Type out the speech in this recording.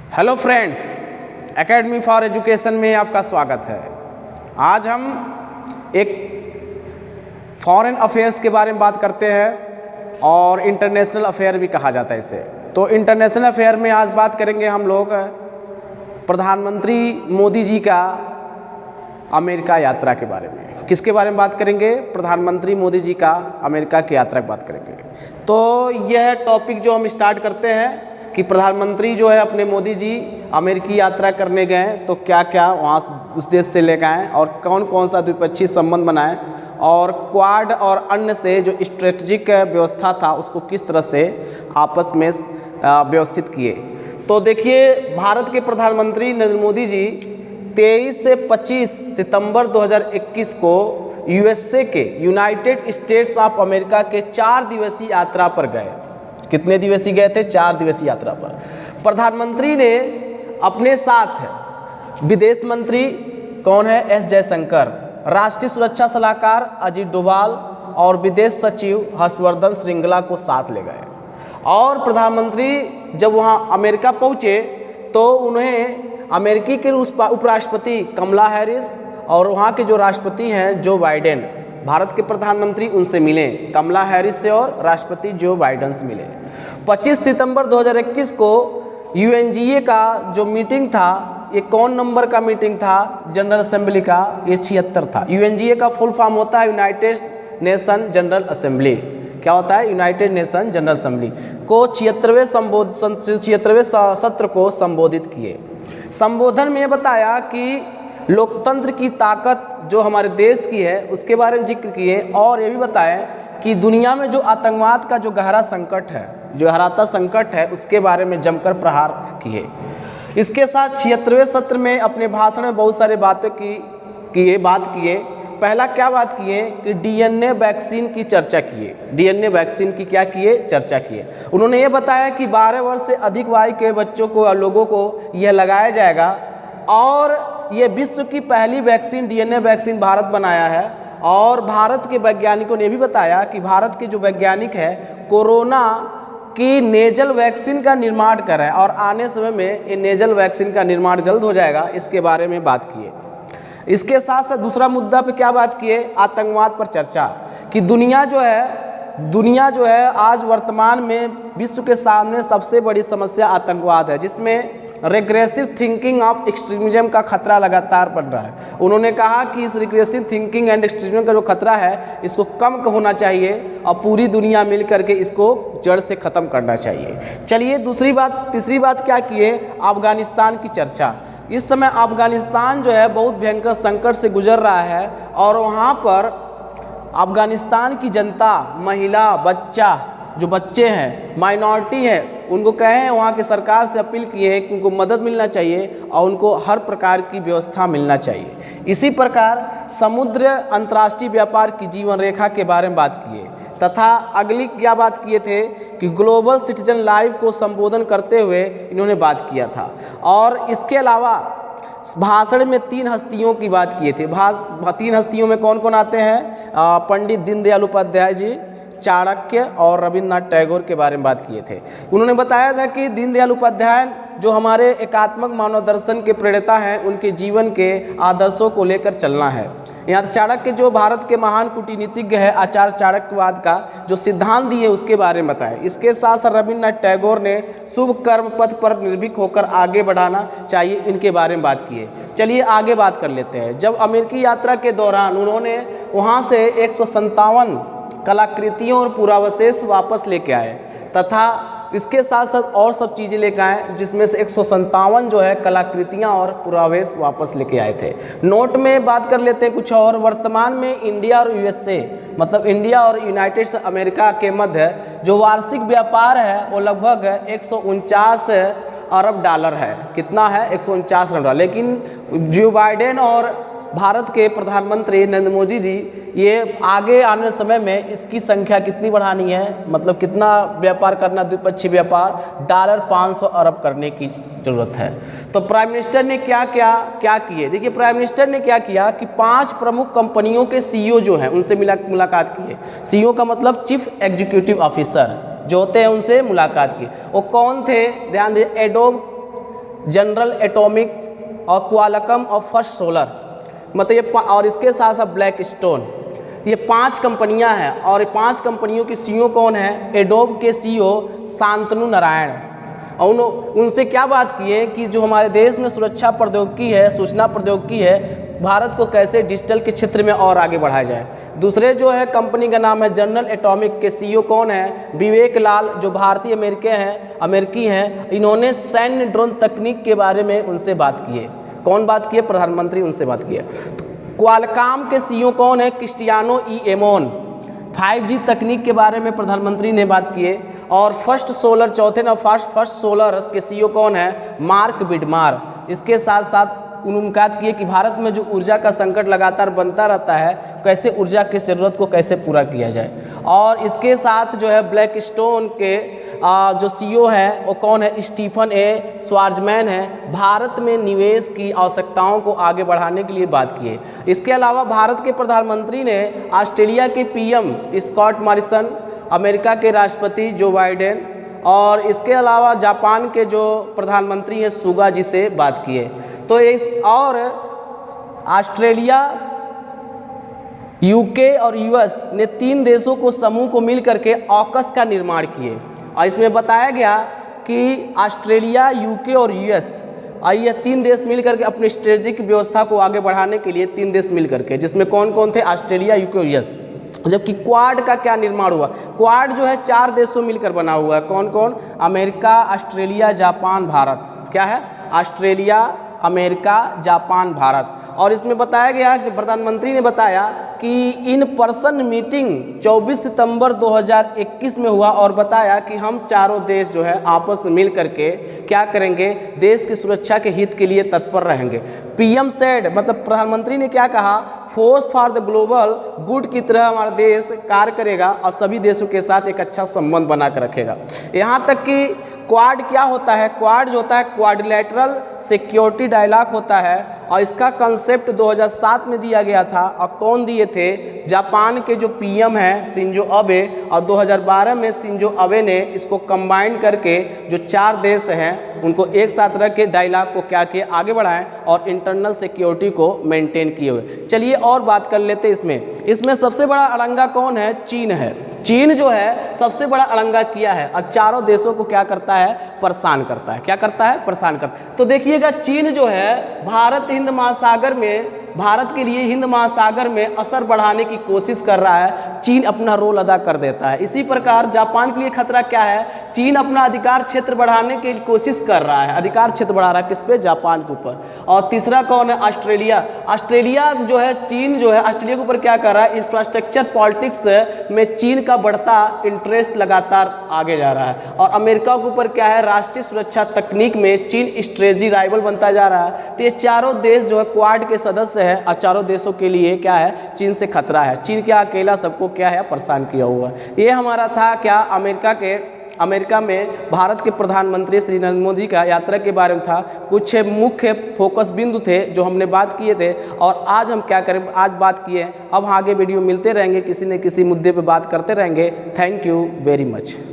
Hello friends, academy for education में आपका स्वागत है। आज हम एक फॉरेन अफेयर्स के बारे में बात करते हैं और इंटरनेशनल अफेयर भी कहा जाता है इसे। तो इंटरनेशनल अफेयर में आज बात करेंगे हम लोग प्रधानमंत्री मोदी जी का अमेरिका यात्रा के बारे में। किसके बारे में बात करेंगे? प्रधानमंत्री मोदी जी का अमेरिका की यात्रा की बात करेंगे। तो यह टॉपिक जो हम स्टार्ट करते हैं कि प्रधानमंत्री जो है अपने मोदी जी अमेरिकी यात्रा करने गए तो क्या क्या वहाँ उस देश से लेकर आए और कौन कौन सा द्विपक्षीय संबंध बनाए और क्वाड और अन्य से जो स्ट्रेटजिक व्यवस्था था उसको किस तरह से आपस में व्यवस्थित किए। तो देखिए, भारत के प्रधानमंत्री नरेंद्र मोदी जी 23 से 25 सितंबर 2021 को यूएसए के यूनाइटेड स्टेट्स ऑफ अमेरिका के 4 दिवसीय यात्रा पर गए। कितने दिवसीय गए थे? 4 दिवसीय यात्रा पर। प्रधानमंत्री ने अपने साथ विदेश मंत्री कौन है? एस जयशंकर, राष्ट्रीय सुरक्षा सलाहकार अजीत डोभाल और विदेश सचिव हर्षवर्धन श्रृंगला को साथ ले गए। और प्रधानमंत्री जब वहाँ अमेरिका पहुँचे तो उन्हें अमेरिकी के उपराष्ट्रपति कमला हैरिस और वहाँ के जो राष्ट्रपति हैं जो बाइडेन, भारत के प्रधानमंत्री उनसे मिले, कमला हैरिस से और राष्ट्रपति जो बाइडेन से मिले। 25 सितंबर 2021 को यूएनजीए का जो मीटिंग था, ये कौन नंबर का मीटिंग था? जनरल असेंबली का, ये 76 था। यूएनजीए का फुल फॉर्म होता है यूनाइटेड नेशन जनरल असेंबली। क्या होता है? यूनाइटेड नेशन जनरल असेंबली को 76वें सत्र को संबोधित किए। संबोधन में बताया कि लोकतंत्र की ताकत जो हमारे देश की है उसके बारे में जिक्र किए और ये भी बताएं कि दुनिया में जो आतंकवाद का जो गहरा संकट है, जो गहराता संकट है, उसके बारे में जमकर प्रहार किए। इसके साथ 76वें सत्र में अपने भाषण में बहुत सारे बात किए। पहला क्या बात किए कि डीएनए वैक्सीन की चर्चा किए। डीएनए वैक्सीन की क्या किए? चर्चा किए। उन्होंने ये बताया कि 12 वर्ष से अधिक आयु के बच्चों को, लोगों को यह लगाया जाएगा और ये विश्व की पहली वैक्सीन, डीएनए वैक्सीन भारत बनाया है। और भारत के वैज्ञानिकों ने भी बताया कि भारत के जो वैज्ञानिक हैं कोरोना की नेजल वैक्सीन का निर्माण कर रहे हैं और आने समय में ये नेजल वैक्सीन का निर्माण जल्द हो जाएगा। इसके बारे में बात किए। इसके साथ साथ दूसरा मुद्दा पे क्या बात किए? आतंकवाद पर चर्चा कि दुनिया जो है आज वर्तमान में विश्व के सामने सबसे बड़ी समस्या आतंकवाद है, जिसमें रिग्रेसिव थिंकिंग ऑफ एक्सट्रीमिज्म का खतरा लगातार बढ़ रहा है। उन्होंने कहा कि इस रिग्रेसिव थिंकिंग एंड एक्सट्रीमिज्म का जो खतरा है इसको कम होना चाहिए और पूरी दुनिया मिल करके इसको जड़ से ख़त्म करना चाहिए। चलिए तीसरी बात क्या किए? अफगानिस्तान की चर्चा। इस समय अफगानिस्तान जो है बहुत भयंकर संकट से गुजर रहा है और वहाँ पर अफगानिस्तान की जनता, महिला, जो बच्चे हैं, माइनॉरिटी हैं, उनको कहे हैं, वहाँ के सरकार से अपील किए हैं कि उनको मदद मिलना चाहिए और उनको हर प्रकार की व्यवस्था मिलना चाहिए। इसी प्रकार समुद्र अंतर्राष्ट्रीय व्यापार की जीवन रेखा के बारे में बात किए तथा अगली क्या बात किए थे कि ग्लोबल सिटीजन लाइव को संबोधन करते हुए इन्होंने बात किया था। और इसके अलावा भाषण में 3 हस्तियों की बात किए थे। 3 हस्तियों में कौन कौन आते हैं? पंडित दीनदयाल उपाध्याय जी, चाणक्य और रविन्द्रनाथ टैगोर के बारे में बात किए थे। उन्होंने बताया था कि दीनदयाल उपाध्याय जो हमारे एकात्मक मानव दर्शन के प्रणेता हैं, उनके जीवन के आदर्शों को लेकर चलना है। यहाँ चाणक्य जो भारत के महान कूटनीतिज्ञ है, आचार्य चाणक्यवाद का जो सिद्धांत दिए उसके बारे में बताया। इसके साथ साथ रविन्द्रनाथ टैगोर ने शुभ कर्म पथ पर निर्भीक होकर आगे बढ़ाना चाहिए, इनके बारे में बात किए। चलिए आगे बात कर लेते हैं। जब अमेरिकी यात्रा के दौरान उन्होंने वहाँ से 157 कलाकृतियों और पुरावशेष वापस लेके आए तथा इसके साथ साथ और सब चीज़ें लेकर आए, जिसमें से 157 जो है कलाकृतियाँ और पुरावेश वापस लेके आए थे। नोट में बात कर लेते हैं कुछ और। वर्तमान में इंडिया और यूएसए, मतलब इंडिया और यूनाइटेड अमेरिका के मध्य जो वार्षिक व्यापार है वो लगभग 149 अरब डॉलर है। कितना है? 149 अरब डॉलर। लेकिन जो बाइडेन और भारत के प्रधानमंत्री नरेंद्र मोदी जी ये आगे आने समय में इसकी संख्या कितनी बढ़ानी है, मतलब कितना व्यापार करना, द्विपक्षीय व्यापार $500 अरब करने की ज़रूरत है। तो प्राइम मिनिस्टर ने क्या किए? देखिए, प्राइम मिनिस्टर ने क्या किया कि 5 प्रमुख कंपनियों के सीईओ जो हैं उनसे मुलाकात किए। सीईओ का मतलब चीफ एग्जीक्यूटिव ऑफिसर जो होते हैं, उनसे मुलाकात की। वो कौन थे? ध्यान दीजिए, जनरल एटॉमिक और क्वालकॉम और फर्स्ट सोलर, मतलब ये और इसके साथ साथ ब्लैक स्टोन, ये 5 कंपनियां हैं। और 5 कंपनियों की सीईओ कौन है? एडोब के सीईओ शांतनु नारायण। और उनसे क्या बात की है कि जो हमारे देश में सुरक्षा प्रौद्योगिकी है, सूचना प्रौद्योगिकी है, भारत को कैसे डिजिटल के क्षेत्र में और आगे बढ़ाया जाए। दूसरे जो है कंपनी का नाम है जनरल एटॉमिक के सीईओ कौन है? विवेक लाल, जो भारतीय अमेरिकी हैं। इन्होंने सैन्य ड्रोन तकनीक के बारे में उनसे बात की है। कौन बात की है? प्रधानमंत्री उनसे बात की है। क्वालकॉम के सीईओ कौन है? क्रिस्टियानो ई एमोन। 5G तकनीक के बारे में प्रधानमंत्री ने बात की है। और फर्स्ट सोलर, चौथे ना फर्स्ट सोलर के सीईओ कौन है? मार्क विडमार। इसके साथ साथ उन्होंने बात की है कि भारत में जो ऊर्जा का संकट लगातार बनता रहता है, कैसे ऊर्जा की ज़रूरत को कैसे पूरा किया जाए। और इसके साथ जो है ब्लैक स्टोन के जो सीईओ है वो कौन है? स्टीफन ए स्वार्जमैन है। भारत में निवेश की आवश्यकताओं को आगे बढ़ाने के लिए बात की है। इसके अलावा भारत के प्रधानमंत्री ने ऑस्ट्रेलिया के पीएम स्कॉट मॉरिसन, अमेरिका के राष्ट्रपति जो बाइडेन और इसके अलावा जापान के जो प्रधानमंत्री हैं सुगा जी से बात की है। तो एक और ऑस्ट्रेलिया, यूके और यूएस ने 3 देशों को समूह को मिल करके ऑकस का निर्माण किए। और इसमें बताया गया कि ऑस्ट्रेलिया, यूके और यूएस ये 3 देश मिल करके अपनी स्ट्रेटेजिक व्यवस्था को आगे बढ़ाने के लिए 3 देश मिल करके, जिसमें कौन कौन थे? ऑस्ट्रेलिया, यूके और यूएस। जबकि क्वाड का क्या निर्माण हुआ? क्वाड जो है 4 देशों मिलकर बना हुआ है। कौन कौन? America, Australia, Japan, Bharat. क्या है? Australia, America, Japan, Bharat. और इसमें बताया गया कि प्रधानमंत्री ने बताया कि इन पर्सन मीटिंग 24 सितंबर 2021 में हुआ और बताया कि हम चारों देश जो है आपस में मिल करके क्या करेंगे? देश की सुरक्षा के हित के लिए तत्पर रहेंगे। पीएम सेड, मतलब प्रधानमंत्री ने क्या कहा? Force for the global good की तरह हमारा देश कार्य करेगा और सभी देशों के साथ एक अच्छा संबंध बना कर रखेगा। यहाँ तक कि क्वाड क्या होता है? क्वाड जो होता है क्वाड्रिलेटरल सिक्योरिटी डायलॉग होता है और इसका कंसेप्ट 2007 में दिया गया था। और कौन दिए थे? जापान के जो पीएम हैं शिंजो अबे, और 2012 में शिंजो अबे ने इसको कंबाइन करके जो 4 देश हैं उनको एक साथ रख के डायलॉग को क्या किए? आगे बढ़ाएं और इंटरनल सिक्योरिटी को मेंटेन किए हुए। चलिए और बात कर लेते हैं इसमें सबसे बड़ा अड़ंगा कौन है? चीन है। चीन जो है सबसे बड़ा अड़ंगा किया है और चारों देशों को क्या करता है? परेशान करता है। क्या करता है? परेशान करता है। तो देखिएगा चीन जो है भारत के लिए हिंद महासागर में असर बढ़ाने की कोशिश कर रहा है। चीन अपना रोल अदा कर देता है। इसी प्रकार जापान के लिए खतरा क्या है? चीन अपना अधिकार क्षेत्र बढ़ाने की कोशिश कर रहा है। अधिकार क्षेत्र बढ़ा रहा है किस पे? जापान के ऊपर। और तीसरा कौन है? ऑस्ट्रेलिया। ऑस्ट्रेलिया जो है, चीन जो है ऑस्ट्रेलिया के ऊपर क्या कर रहा है? इंफ्रास्ट्रक्चर पॉलिटिक्स में चीन का बढ़ता इंटरेस्ट लगातार आगे जा रहा है। और अमेरिका के ऊपर क्या है? राष्ट्रीय सुरक्षा तकनीक में चीन स्ट्रेटजी राइवल बनता जा रहा है। तो ये चारों देश जो है क्वाड के सदस्य है और चारों देशों के लिए क्या है? चीन से खतरा है। चीन क्या अकेला सबको क्या है? परेशान किया हुआ है। ये हमारा था क्या? अमेरिका में भारत के प्रधानमंत्री श्री नरेंद्र मोदी का यात्रा के बारे में था। कुछ मुख्य फोकस बिंदु थे जो हमने बात किए थे। और आज हम क्या करें? आज बात किए। अब आगे वीडियो मिलते रहेंगे, किसी न किसी मुद्दे पे बात करते रहेंगे। Thank you very much.